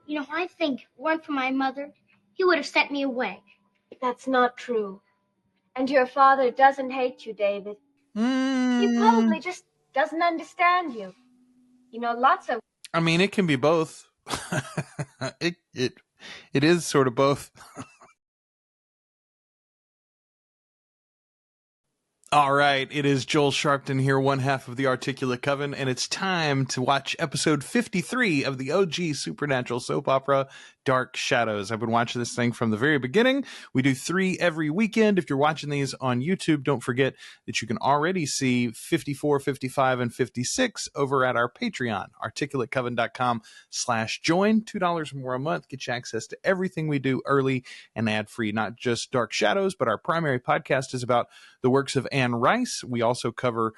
You know, I think if it weren't for my mother, he would have sent me away. That's not true. And your father doesn't hate you, David. He probably just doesn't understand you. You know, lots of... I mean, it can be both. It is sort of both. All right, it is Joel Sharpton here, one half of the Articulate Coven, and it's time to watch episode 53 of the OG supernatural soap opera, Dark Shadows. I've been watching this thing from the very beginning. We do 3 every weekend. If you're watching these on YouTube, don't forget that you can already see 54, 55, and 56 over at our Patreon, articulatecoven.com/join. $2 or more a month gets you access to everything we do early and ad-free, not just Dark Shadows, but our primary podcast is about the works of Anne Rice. We also cover,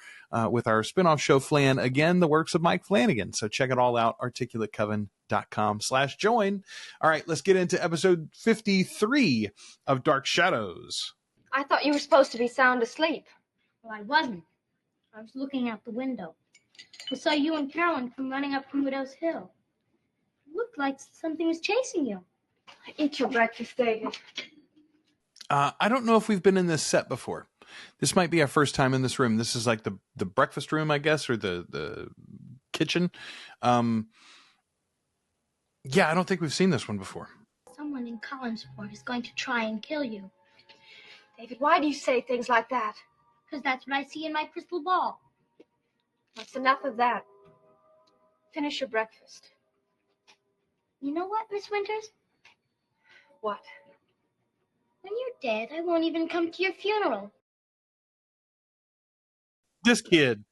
with our spinoff show, Flan, again, the works of Mike Flanagan. So check it all out, articulatecoven.com/join. All right, let's get into episode 53 of Dark Shadows. I thought you were supposed to be sound asleep. Well, I wasn't. I was looking out the window. I saw you and Carolyn come running up from Widow's Hill. It looked like something was chasing you. Eat your breakfast, David. I don't know if we've been in this set before. This might be our first time in this room. This is like the breakfast room, I guess, or the kitchen. Yeah, I don't think we've seen this one before. Someone in Collinsport is going to try and kill you. David, why do you say things like that? Because that's what I see in my crystal ball. That's enough of that. Finish your breakfast. You know what, Miss Winters? What? When you're dead, I won't even come to your funeral. This kid.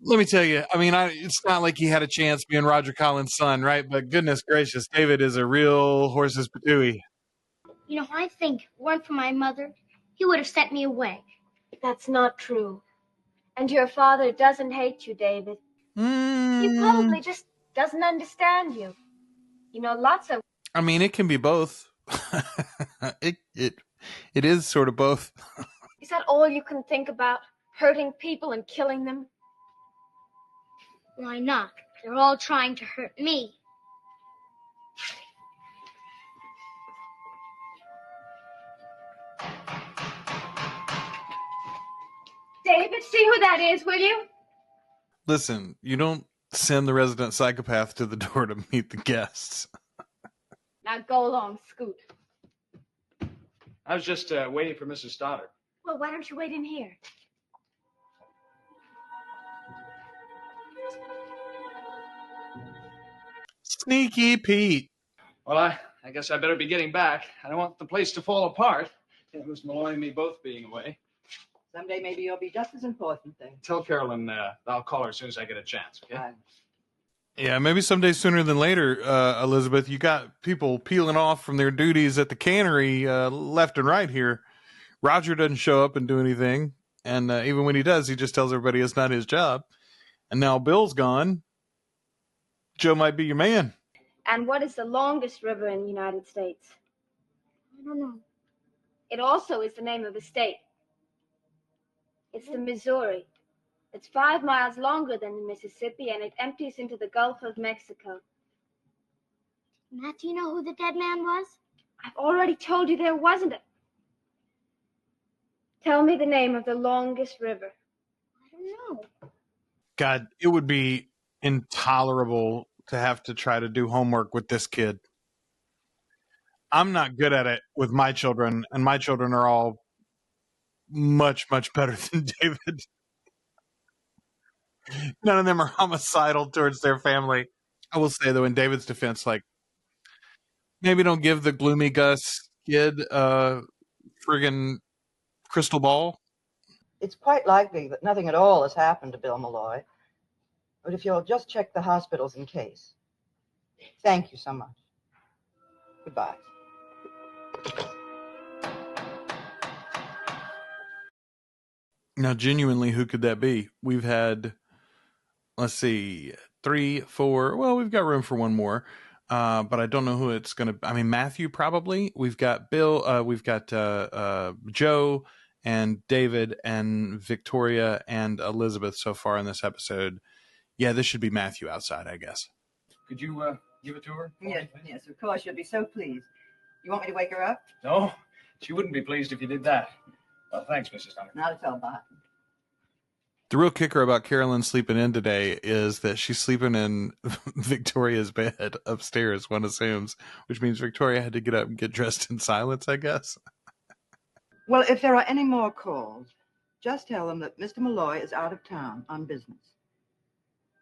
Let me tell you, I mean, it's not like he had a chance being Roger Collins' son, right? But goodness gracious, David is a real horse's patooey. You know, I think if it weren't for my mother, he would have sent me away. That's not true. And your father doesn't hate you, David. He probably just doesn't understand you. You know, lots of... I mean, it can be both. It is sort of both. Is that all you can think about? Hurting people and killing them? Why not? They're all trying to hurt me. David, see who that is, will you? Listen, you don't send the resident psychopath to the door to meet the guests. Now go along, Scoot. I was just waiting for Mrs. Stoddard. Well, why don't you wait in here? Sneaky Pete. Well, I guess I better be getting back. I don't want the place to fall apart. It was Malloy and me both being away. Someday maybe you'll be just as important then. Tell Carolyn I'll call her as soon as I get a chance, okay? Fine. Yeah, maybe someday sooner than later, Elizabeth. You got people peeling off from their duties at the cannery left and right here. Roger doesn't show up and do anything. And even when he does, he just tells everybody it's not his job. And now Bill's gone. Joe might be your man. And what is the longest river in the United States? I don't know. It also is the name of a state. It's the Missouri. It's 5 miles longer than the Mississippi, and it empties into the Gulf of Mexico. Matt, do you know who the dead man was? I've already told you there wasn't a... Tell me the name of the longest river. I don't know. God, it would be intolerable to have to try to do homework with this kid. I'm not good at it with my children, and my children are all much, much better than David. None of them are homicidal towards their family. I will say, though, in David's defense, like, maybe don't give the gloomy Gus kid a friggin' crystal ball. It's quite likely that nothing at all has happened to Bill Malloy. But if you'll just check the hospitals in case. Thank you so much. Goodbye. Now, genuinely, who could that be? We've had, let's see, 3, 4. Well, we've got room for one more. But I don't know who it's going to... I mean, Matthew, probably. We've got Bill. We've got Joe and David and Victoria and Elizabeth so far in this episode. Yeah, this should be Matthew outside, I guess. Could you give it to her? Yes, of course. She'll be so pleased. You want me to wake her up? No, she wouldn't be pleased if you did that. Well, thanks, Mrs. Hunter. Not at all, Bart. The real kicker about Carolyn sleeping in today is that she's sleeping in Victoria's bed upstairs, one assumes, which means Victoria had to get up and get dressed in silence, I guess. Well, if there are any more calls, just tell them that Mr. Malloy is out of town on business.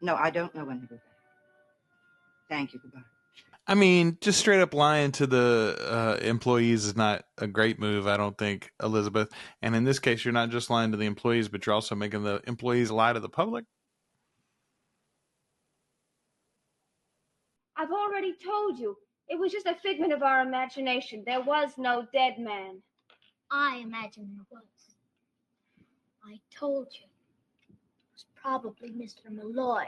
No, I don't know when he will be. Thank you. Goodbye. I mean, just straight up lying to the employees is not a great move, I don't think, Elizabeth. And in this case, you're not just lying to the employees, but you're also making the employees lie to the public. I've already told you. It was just a figment of our imagination. There was no dead man. I imagined there was. I told you. It was probably Mr. Malloy.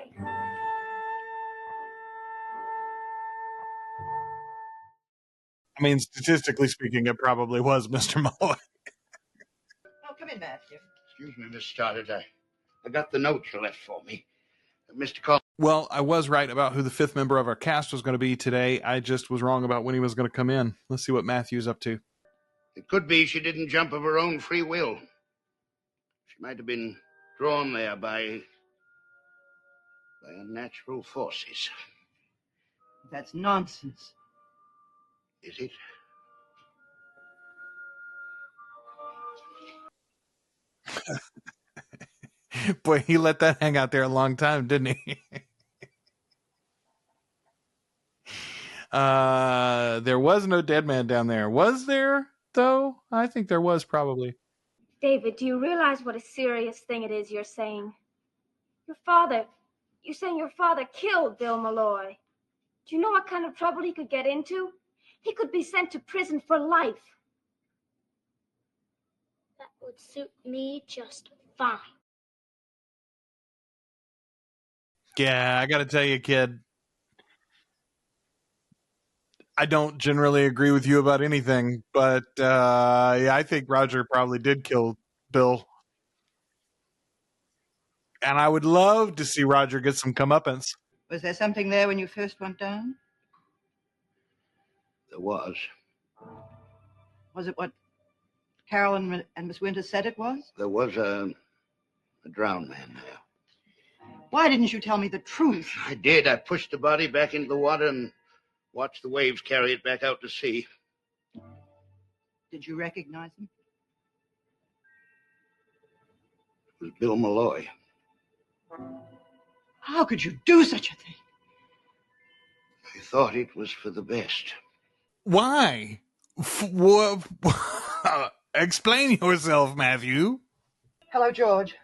I mean, statistically speaking, it probably was Mr. Malloy. Oh, come in, Matthew. Excuse me, Miss Stoddard. I got the note you left for me. Mr. Collins. Well, I was right about who the fifth member of our cast was going to be today. I just was wrong about when he was going to come in. Let's see what Matthew's up to. It could be she didn't jump of her own free will. She might have been drawn there by unnatural forces. That's nonsense. Is it? Boy, he let that hang out there a long time, didn't he? There was no dead man down there. Was there, though? I think there was probably. David, do you realize what a serious thing it is you're saying? You're saying your father killed Bill Malloy. Do you know what kind of trouble he could get into? He could be sent to prison for life. That would suit me just fine. Yeah, I got to tell you, kid, I don't generally agree with you about anything, but yeah, I think Roger probably did kill Bill. And I would love to see Roger get some comeuppance. Was there something there when you first went down? There was. Was it what Carolyn and Miss Winters said it was? There was a drowned man there. Why didn't you tell me the truth? I did. I pushed the body back into the water and watched the waves carry it back out to sea. Did you recognize him? It was Bill Malloy. How could you do such a thing? I thought it was for the best. Why? Explain yourself, Matthew. Hello, George.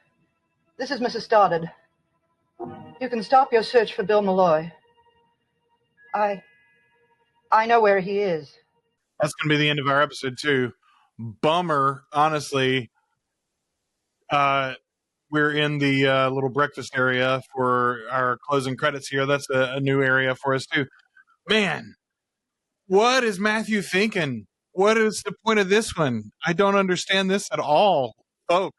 This is Mrs. Stoddard. You can stop your search for Bill Malloy. I know where he is. That's going to be the end of our episode, too. Bummer, honestly. We're in the little breakfast area for our closing credits here. That's a new area for us, too. Man, what is Matthew thinking? What is the point of this one? I don't understand this at all, folks.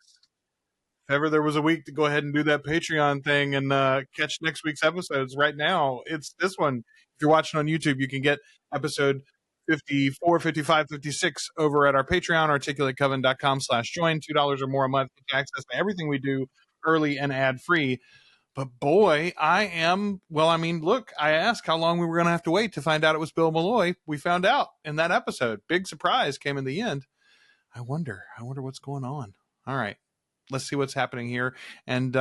If ever there was a week to go ahead and do that Patreon thing and catch next week's episodes right now, it's this one. If you're watching on YouTube, you can get episode 54, 55, 56 over at our Patreon, articulatecoven.com/join. $2 or more a month to access to everything we do early and ad-free. But boy, look, I asked how long we were going to have to wait to find out it was Bill Malloy. We found out in that episode. Big surprise came in the end. I wonder what's going on. All right, let's see what's happening here. And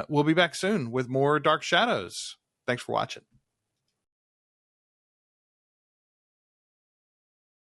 we'll be back soon with more Dark Shadows. Thanks for watching.